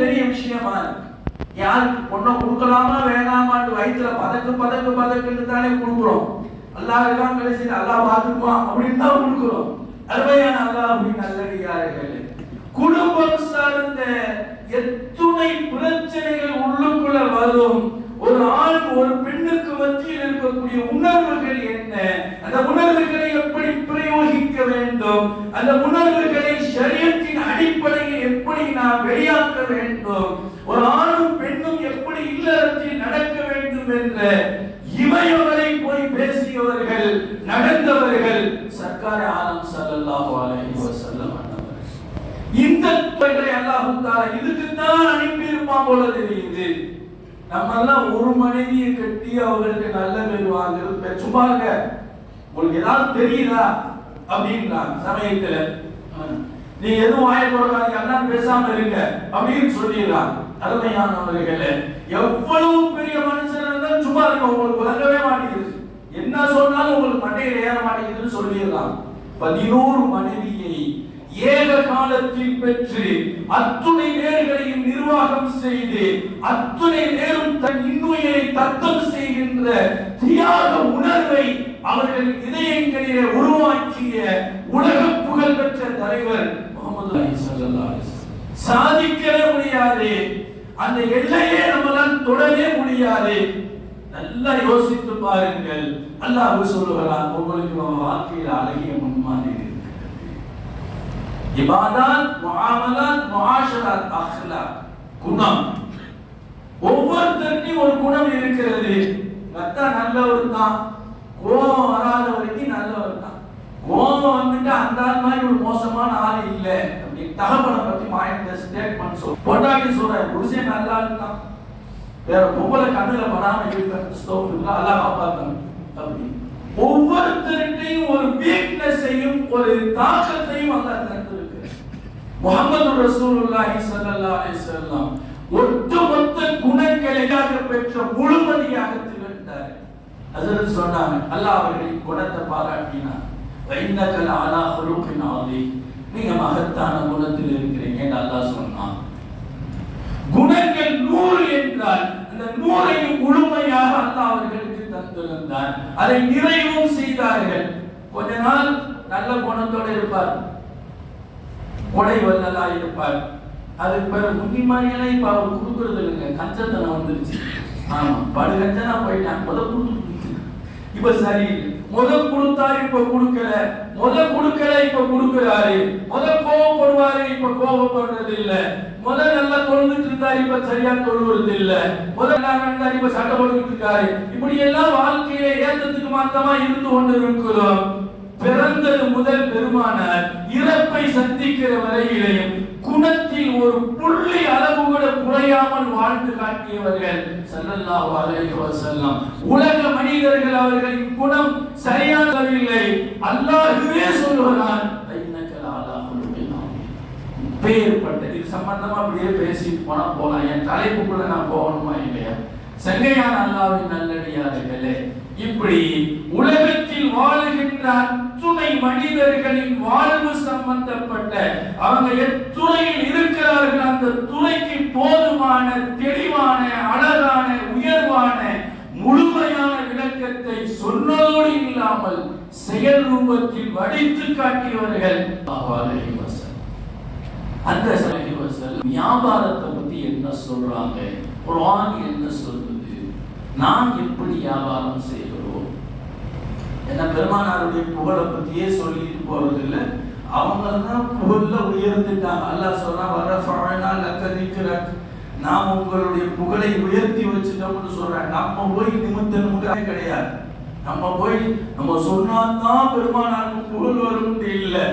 பெரிய விஷயமா இருக்கு. யாருக்கு பொண்ணை கொடுக்கலாமா வேணாமான்னு வயிற்றுல பதக்குன்னு தானே கொடுக்குறோம். அல்லாஹ் இருக்கான் கடைசியில் அல்லாஹ் பார்த்துக்குவான் அப்படின்னு தான் கொடுக்குறோம். அருமையான அல்லாஹ்வின் நல்லடியார்களே, குடும்பம் சார்ந்த எத்துணை பிரச்சனைகள் உள்ளுக்குள்ள வரும். ஒரு ஆண் ஒரு பெண்ணுக்கு மத்தியில் இருக்கக்கூடிய உணர்வுகள் என்ன, அந்த உணர்வுகளை எப்படி பிரயோகிக்க வேண்டும், அந்த உணர்வுகளை ஷரியத்தின் அடிப்படையில் எப்படி நாம் வெளியாக்க வேண்டும், ஒரு ஆணும் பெண்ணும் எப்படி இல்லறத்தில் நடக்க வேண்டும் என்ற இமயவரை போய் பேசியவர்கள், நடந்தவர்கள் சர்க்கார் ஆலம் ஸல்லல்லாஹு அலைஹி வஸல்லம். இந்த துறைகளை அல்லாஹ் தஆலா இதுக்கு தான் அனுப்பி இருப்பான் போல தெரியுது. நம்ம எல்லாம் ஒரு மனைவியை கட்டி அவர்களுக்கு நல்ல பேர் வாங்குறது சும்மா இருக்க, உங்களுக்கு ஏதாவது தெரியுதா அப்படின்றாங்க சமயத்துல. நீ எதுவும் வாய போடுறாங்க எல்லாம் பேசாம இருங்க அப்படின்னு சொல்லிடுறாங்க. அருமையானவர்களே, எவ்வளவு பெரிய மனுஷன் இருந்தாலும் சும்மா இருக்க, உங்களுக்கு விளங்கவே மாட்டேங்குது, என்ன சொன்னாலும் உங்களுக்கு மண்டையில் ஏற மாட்டேங்குதுன்னு சொல்லிடலாம். 11 மனைவியை ஏக காலத்தில் பெற்று அத்துணை நேர்களையும் நிர்வாகம் செய்து அத்துணை நேரும் தன் இன்னுயிரை தத்தம் செய்கின்ற தியாக உணர்வை அவர்கள் இதயங்களிலே உருவாக்கிய உலக புகழ் பெற்ற தலைவர் முஹம்மது ஸல்லல்லாஹு அலைஹி வஸல்லம். சாதிக்கவே முடியாது, அந்த எல்லையே நம்மளால் தொடவே முடியாது. நல்லா யோசித்து பாருங்கள். அல்லாஹ் சொல்லுகிறான், உங்களுக்கு வாழ்க்கையில் அழகிய முன்மாதிரி இருக்கு. இபாதத், முஆமலாத், முஆஷராத், அக்லாக், குணம். ஒவ்வொருத்தருக்கும் ஒரு குணம் இருக்கிறது. மத்தா நல்லவர் தான், கோபம் வராத வரைக்கும் நல்லவர் தான். கோபம் வந்துட்டு அந்த மாதிரி ஒரு மோசமான ஆள் இல்லை அப்படி தகவலை பத்தி மாயந்த ஸ்டேட்மெண்ட் சொல்ல பொண்டாட்டி சொல்ற புருஷன் நல்லா இருக்கான், வேற பொம்பளை கண்ணுல படாம இருக்க அல்லாஹ் காப்பாத்தணும் அப்படி. ஒவ்வொருத்தருக்கையும் ஒரு வீக்னஸையும் ஒரு தாக்கத்தையும் அல்லாஹ் தந்திருக்கிறார். முஹம்மது ரசூலுல்லாஹி ஸல்லல்லாஹு அலைஹி வஸல்லம் ஒட்டுமொத்த குணங்களையாக பெற்ற முழுமதியாக திகழ்ந்தார். ஹஜ்ரத் சொன்னாங்க, அல்லாஹ் அவர்களின் குணத்தை பாராட்டினார். வைன்னக லஅலா ஹுலுகின் அதீம், நீங்க மகத்தான குணத்தில் இருக்கிறீங்க என்று அல்லாஹ் சொன்னான். குணங்கள் 100 என்றால் அந்த 100ஐயும் முழுமையாக அல்லாஹ் அவர்களுக்கு தந்திருந்தார். அதை நிறைவும் செய்தார்கள். கொஞ்ச நாள் நல்ல குணத்தோடு இருப்பார், கொடை வல்லலா இருப்பார். அதுக்கு பிறகு முன்னி மாதிரியெல்லாம் இப்ப அவர் கொடுக்கறது இல்லைங்க, கஞ்சத்தனம் வந்துருச்சு. ஆமா, படு கஞ்சனா போயிட்டான், கொடுத்து இப்ப சரியில்லை. கொடுத்தாரு இப்ப கொடுக்கல, கொடுக்கல இப்ப கொடுக்கிறாரு. கோவப்படுவாரு இப்ப கோவப்படுறது இல்ல. நல்லா தொழுதுட்டு இருந்தாரு இப்ப சரியா தொழுவது இல்ல. நல்லா இப்ப சண்டை போட்டுக்கிட்டு இருக்காரு. இப்படி எல்லாம் வாழ்க்கையில ஏற்றத்துக்கு மாத்தமா இருந்து கொண்டு இருக்கிறோம். பிறந்தது முதல் பெருமானார் இறப்பை சந்திக்கிற வரையிலையும் குணத்தில் ஒரு புள்ளி அளவு கூட குறையாமல் வாழ்ந்து காட்டியவர்கள் ஸல்லல்லாஹு அலைஹி வஸல்லம். உலக மனிதர்கள் அவர்களின் குணம் சரியாகவில்லை. அல்லாஹ்வே சொல்கிறான், இன்னக லஅலா ஹுலுகின் அதீம். பேர்பட்ட இது சம்பந்தமா அப்படியே பேசிட்டு போலாம். என் தலைப்புக்குள்ள நான் போகணுமா இல்லையா? சங்கையான அல்லாஹ்வின் நல்லடியார்களே, இப்படி உலகத்தில் வாழுகின்ற அத்துணை மனிதர்களின் வாழ்வு சம்பந்தப்பட்ட அவங்க எத்துறையில் இருக்கிறார்கள் அந்த துறைக்கு போதுமான தெளிவான அழகான உயர்வான முழுமையான விளக்கத்தை சொன்னதோடு இல்லாமல் செயல் ரூபத்தில் வடித்து காட்டியவர்கள் அந்த வியாபாரத்தை பத்தி என்ன சொல்றாங்க, குர்ஆன் என்ன சொல்லுது, நாம் எப்படி வியாபாரம் செய்கிறோம்? என்ன பெருமானாருடைய புகழை பத்தியே சொல்லிட்டு போறது இல்லை, அவங்க தான் புகழ்ல உயர்ந்துட்டாங்க. அல்லாஹ் சொன்னா வரஃபஅனா லக திக்ரக், நாம் உங்களுடைய புகழை உயர்த்தி வச்சுட்டோம்னு சொல்றாங்க. நம்ம போய் நிமித்தம் கிடையாது, நம்ம போய் நம்ம சொன்னாதான் பெருமானாருக்கு புகழ் வரும்னு இல்லை.